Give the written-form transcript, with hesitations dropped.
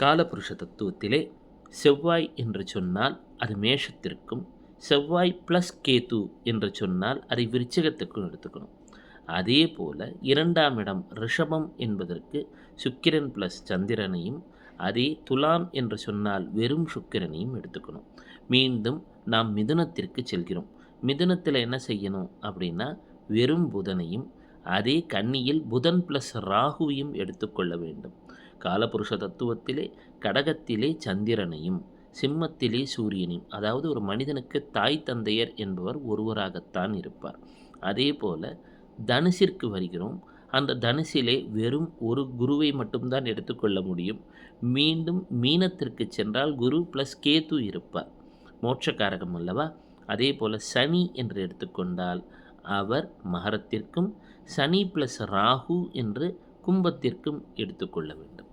காலபுருஷ தத்துவத்திலே செவ்வாய் என்று சொன்னால் அது மேஷத்திற்கும், செவ்வாய் ப்ளஸ் கேது என்று சொன்னால் அதை விருச்சிகத்துக்கும் எடுத்துக்கணும். அதே போல் 2ஆம் இடம் ரிஷபம் என்பதற்கு சுக்கிரன் ப்ளஸ் சந்திரனையும், அதே துலாம் என்று சொன்னால் வெறும் சுக்கிரனையும் எடுத்துக்கணும். மீண்டும் நாம் மிதுனத்திற்கு செல்கிறோம். மிதுனத்தில் என்ன செய்யணும் அப்படின்னா வெறும் புதனையும், அதே கன்னியில் புதன் ப்ளஸ் ராகுவையும் எடுத்துக்கொள்ள வேண்டும். காலபுருஷ தத்துவத்திலே கடகத்திலே சந்திரனையும், சிம்மத்திலே சூரியனையும், அதாவது ஒரு மனிதனுக்கு தாய் தந்தையர் என்பவர் ஒருவராகத்தான் இருப்பார். அதே போல் தனுசிற்கு வருகிறோம். அந்த தனுசிலே வெறும் ஒரு குருவை மட்டும்தான் எடுத்துக்கொள்ள முடியும். மீண்டும் மீனத்திற்கு சென்றால் குரு ப்ளஸ் கேது இருப்பார், மோட்சக்காரகம் அல்லவா. அதே போல் சனி என்று எடுத்துக்கொண்டால் அவர் மகரத்திற்கும், சனி ப்ளஸ் ராகு என்று கும்பத்திற்கும் எடுத்துக்கொள்ள வேண்டும்.